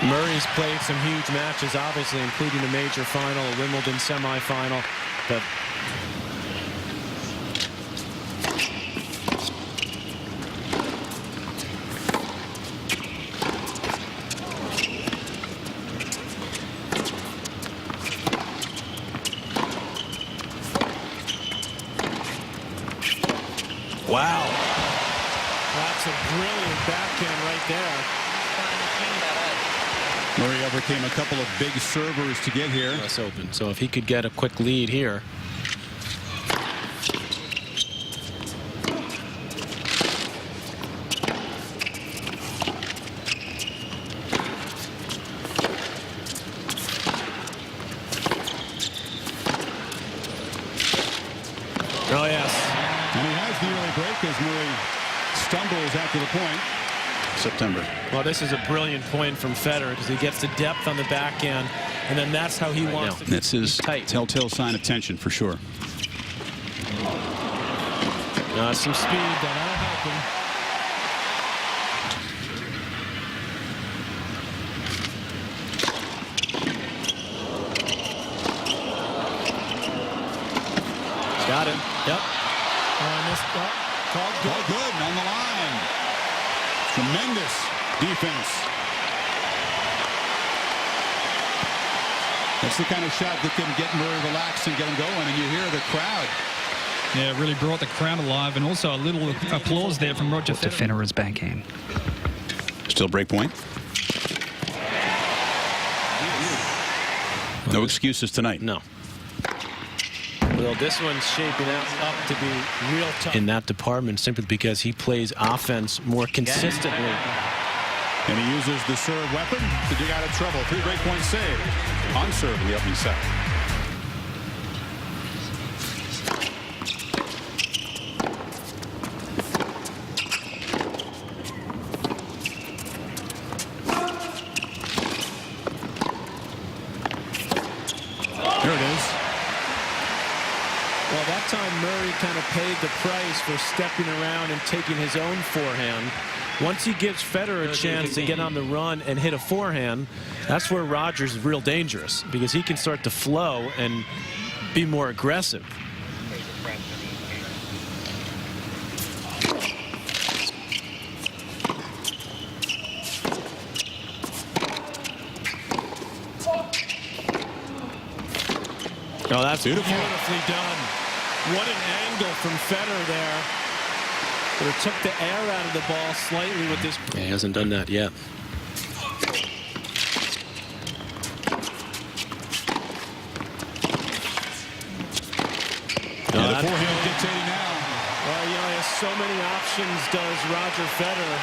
Murray's played some huge matches, obviously, including a major final, a Wimbledon semifinal. But wow. That's a brilliant backhand right there. Murray overcame a couple of big servers to get here. US Open. So if he could get a quick lead here. Oh, yes. And he has the early break as Murray stumbles after the point. September. Well, this is a brilliant point from Federer because he gets the depth on the backhand, and then that's how he wants to. That's his tight. telltale sign of tension for sure. Some speed that'll help him. Got him. Yep. Called good. All good on the line. Tremendous defense. That's the kind of shot that can get Murray relaxed and get him going, and you hear the crowd. Yeah, it really brought the crowd alive, and also a little applause there from Roger Federer. Federer's backhand. Still break point. No excuses tonight. No. Well, this one's shaping up to be real tough in that department simply because he plays offense more consistently. And he uses the serve weapon to dig out of trouble. 3 break points saved on serve in the opening set. There it is. Well, that time Murray kind of paid the price for stepping around and taking his own forehand. Once he gives Federer a chance to get on the run and hit a forehand, that's where Rogers is real dangerous because he can start to flow and be more aggressive. Oh, that's beautifully done. What an angle from Federer there. But it took the air out of the ball slightly with this. He hasn't done that yet. Yeah, the forehand dictating now. Well, you know, he has so many options, does Roger Federer.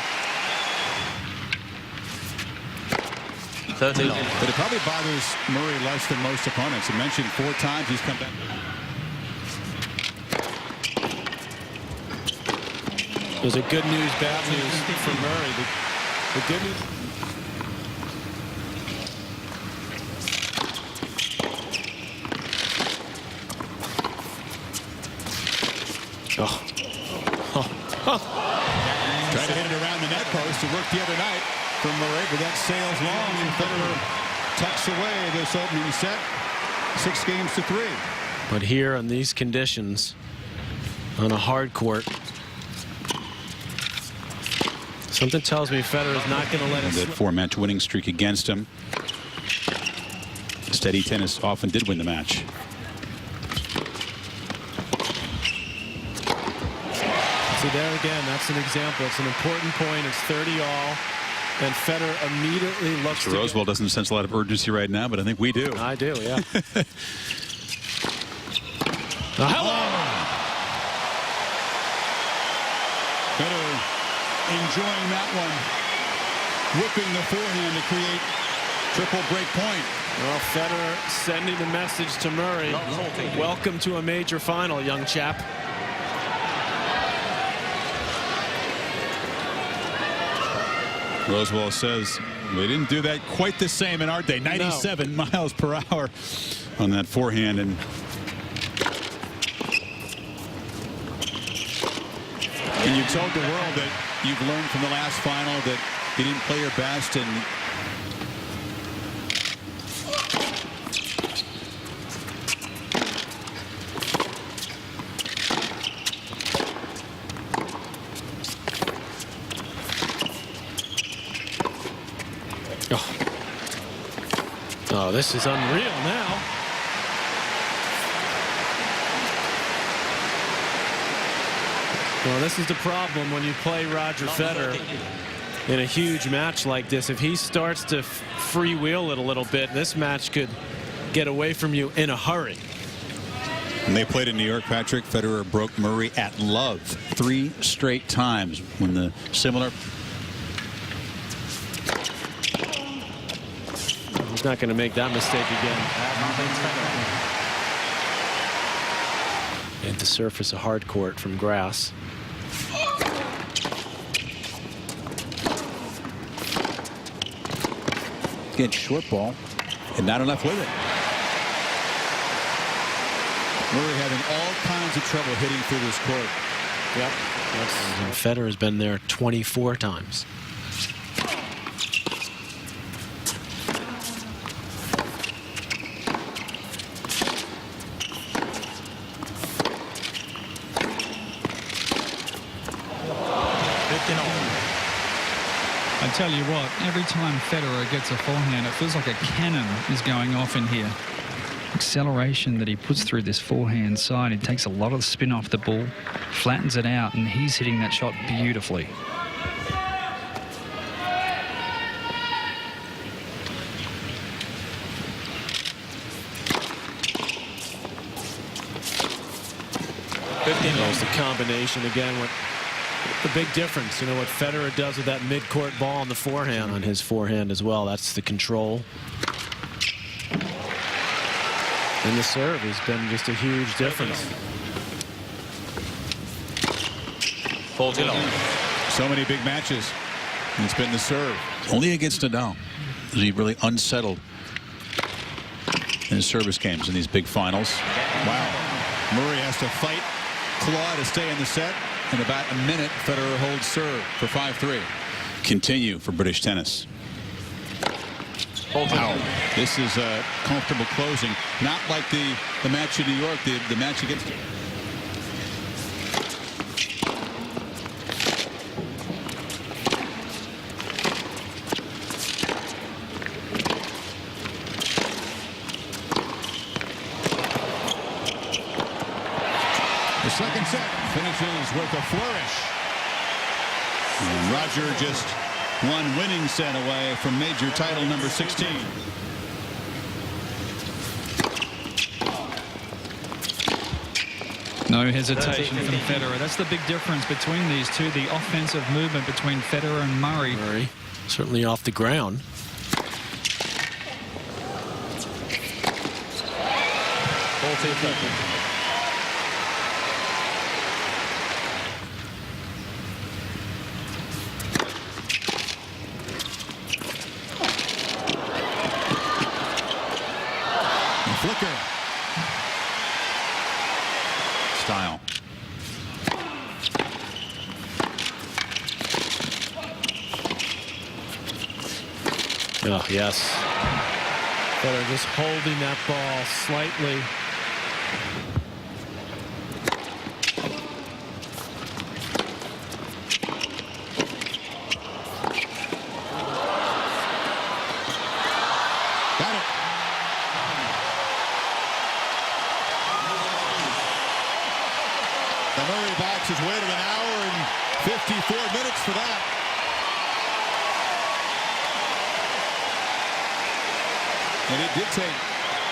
But it probably bothers Murray less than most opponents. I mentioned 4 times he's come back. It was a good news, bad news for Murray. The good news. Tried to hit it around the net post. It worked the other night for Murray, but that sails long, and Federer tucks away this opening set. 6 games to 3. But here on these conditions, on a hard court, something tells me Federer's not going to let it slip. That 4-match winning streak against him. Steady tennis often did win the match. See, there again, that's an example. It's an important point. It's 30-all. And Federer immediately looks Mr. Rosewell doesn't sense a lot of urgency right now, but I think we do. I do, yeah. Federer enjoying that one. Whipping the forehand to create triple break point. Well, Federer sending the message to Murray. Welcome to a major final, young chap. Rosewell says we didn't do that quite the same in our day. 97 miles per hour on that forehand. And you told the world that you've learned from the last final that you didn't play your best, and Oh, this is unreal now. Well, this is the problem when you play Roger Federer in a huge match like this. If he starts to freewheel it a little bit, this match could get away from you in a hurry. When they played in New York, Patrick, Federer broke Murray at love 3 straight times when the similar. He's not going to make that mistake again. And the surface a hard court from grass. Again, short ball and not enough with it. Murray having all kinds of trouble hitting through this court. Yep. And Federer has been there 24 times. I tell you what, every time Federer gets a forehand, it feels like a cannon is going off in here. Acceleration that he puts through this forehand side, he takes a lot of the spin off the ball, flattens it out, and he's hitting that shot beautifully. It's the combination again. What the big difference, you know, what Federer does with that mid-court ball on the forehand, on his forehand as well. That's the control. And the serve has been just a huge difference. So many big matches. And it's been the serve. Only against Nadal is he really unsettled in his service games in these big finals. Wow. Murray has to fight, claw to stay in the set. In about a minute, Federer holds serve for 5-3. Continue for British tennis. Wow. This is a comfortable closing. Not like the match in New York, the match against. The second set finishes with a flourish. And Roger just one winning set away from major title number 16. No hesitation from Federer. That's the big difference between these two, the offensive movement between Federer and Murray. Murray certainly off the ground. Flicker. Style. Oh, yes. Federer just holding that ball slightly. Got it. The Murray box has waited an hour and 54 minutes for that. And it did take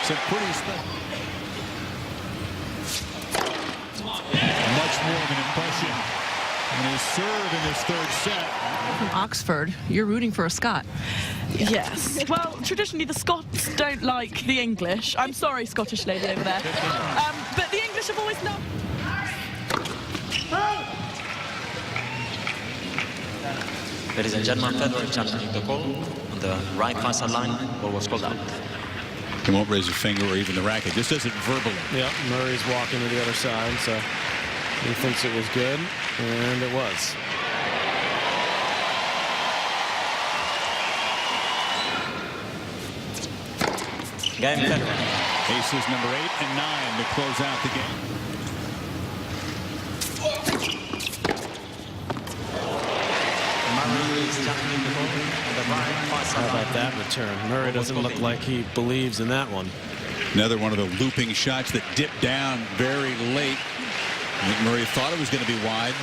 some pretty much more of an impression on his serve in this third set. From Oxford, you're rooting for a Scot. Yes. Well, traditionally the Scots don't like the English. I'm sorry, Scottish lady over there. But the English have always known. Ladies and gentlemen, Federer challenging the call on the right far side line. Ball was called out. He won't raise a finger or even the racket. Just does it verbally. Yeah, Murray's walking to the other side, so he thinks it was good, and it was. Game Federer. Aces number 8 and 9 to close out the game. Murray is challenging the ball on How about that return? Murray doesn't look like he believes in that one. Another one of the looping shots that dipped down very late. I think Murray thought it was going to be wide.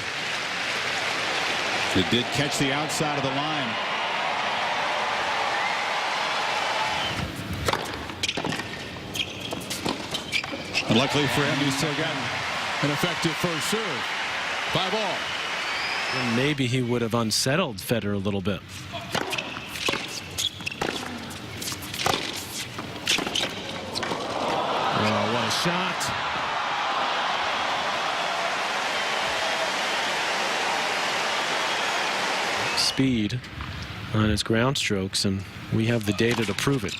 It did catch the outside of the line. And luckily for him, he's still got an effective first serve. 5-all. And maybe he would have unsettled Federer a little bit. Oh, what a shot. Speed on his ground strokes, and we have the data to prove it.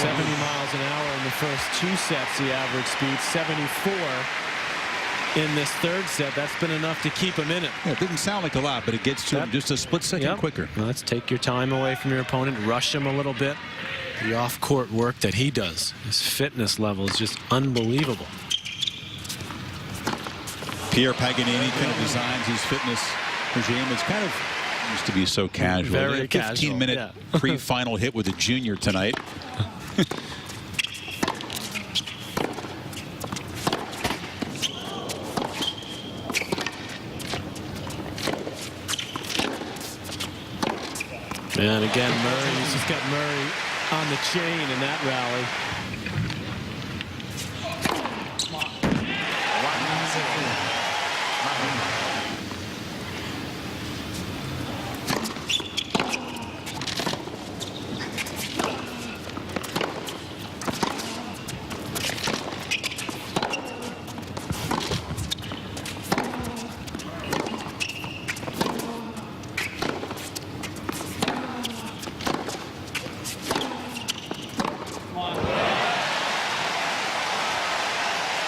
70 miles an hour in the first 2 sets, the average speed. 74 in this third set. That's been enough to keep him in it. Yeah, it didn't sound like a lot, but it gets to him just a split second quicker. Well, let's take your time away from your opponent, rush him a little bit. The off-court work that he does, his fitness level is just unbelievable. Pierre Paganini kind of designs his fitness regime. It's kind of used to be so casual. Very casual. 15-minute pre-final hit with a junior tonight. And again, Murray, he's just got Murray on the chain in that rally.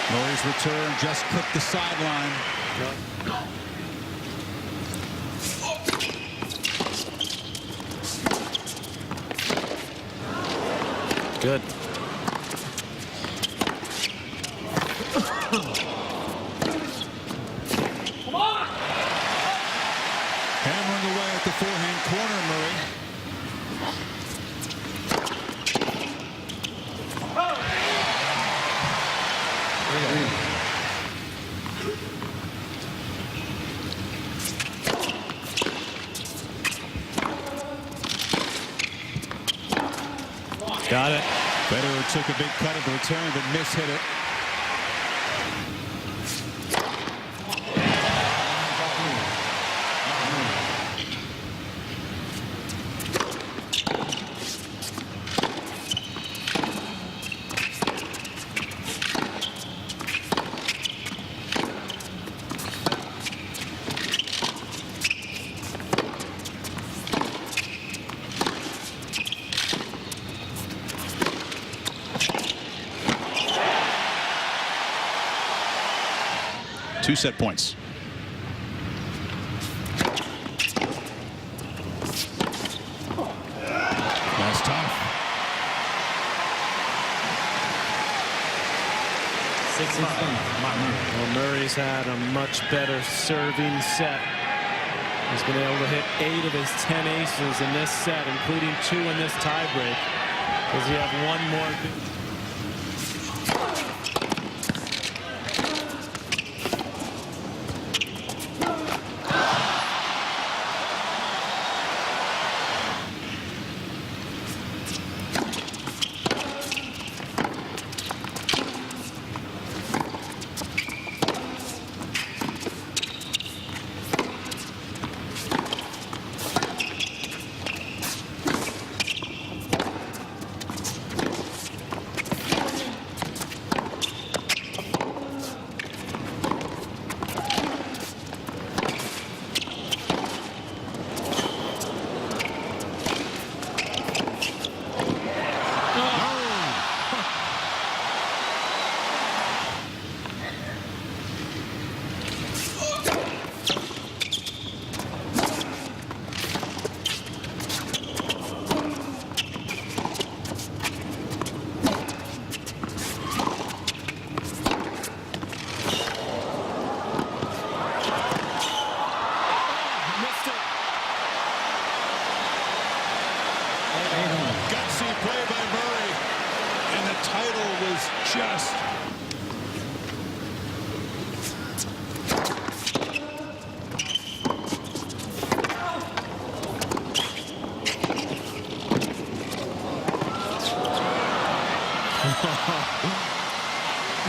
Murray's return just clipped the sideline. Good. Hammering away at the forehand corner, Murray. Got it. Federer took a big cut at the return, but mishit it. Two set points. That's tough. 6-5. Well, Murray's had a much better serving set. He's been able to hit 8 of his 10 aces in this set, including 2 in this tiebreak. Does he have one more?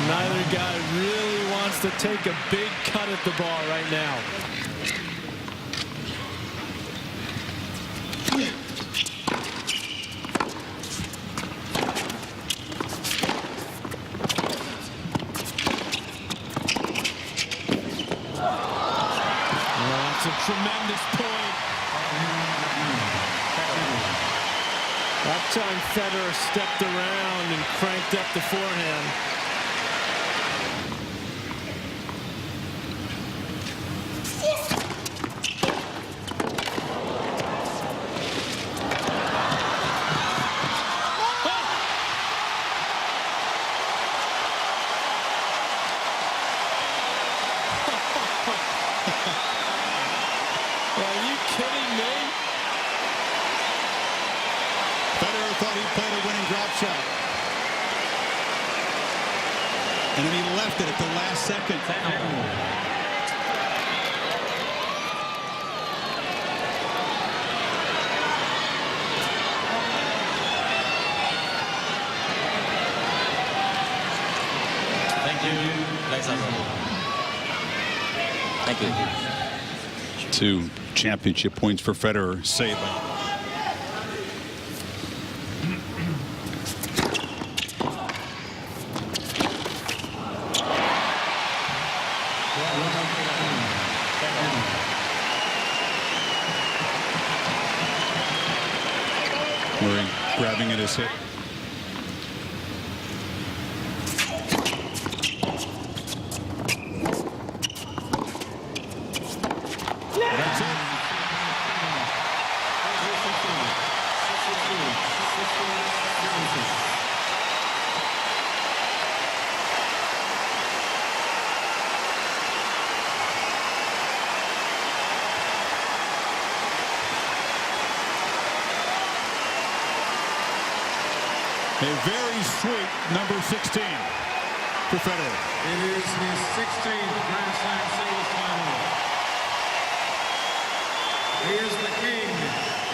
Neither guy really wants to take a big cut at the ball right now. That's a tremendous point. That time Federer stepped around and cranked up the forehand. Are you kidding me? Federer thought he played a winning drop shot. And then he left it at the last second. Thank you. Thank you. 2 championship points for Federer, saved by Murray grabbing at his hip. That's it. A very sweet number 16 for Federer. It is his 16th Grand Slam singles final. He is the king.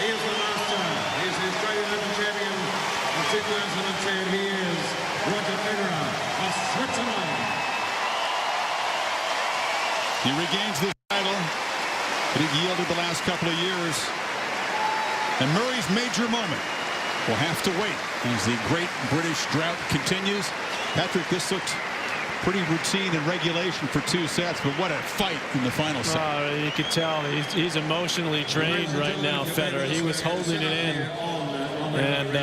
He is the master. He is the Australian Open champion of 2010. He is Roger Federer of Switzerland. He regains this title that he yielded the last couple of years. And Murray's major moment will have to wait as the great British drought continues. Patrick, this looked pretty routine in regulation for 2 sets, but what a fight in the final set. You could tell he's emotionally drained right now, Federer. He was holding it in, and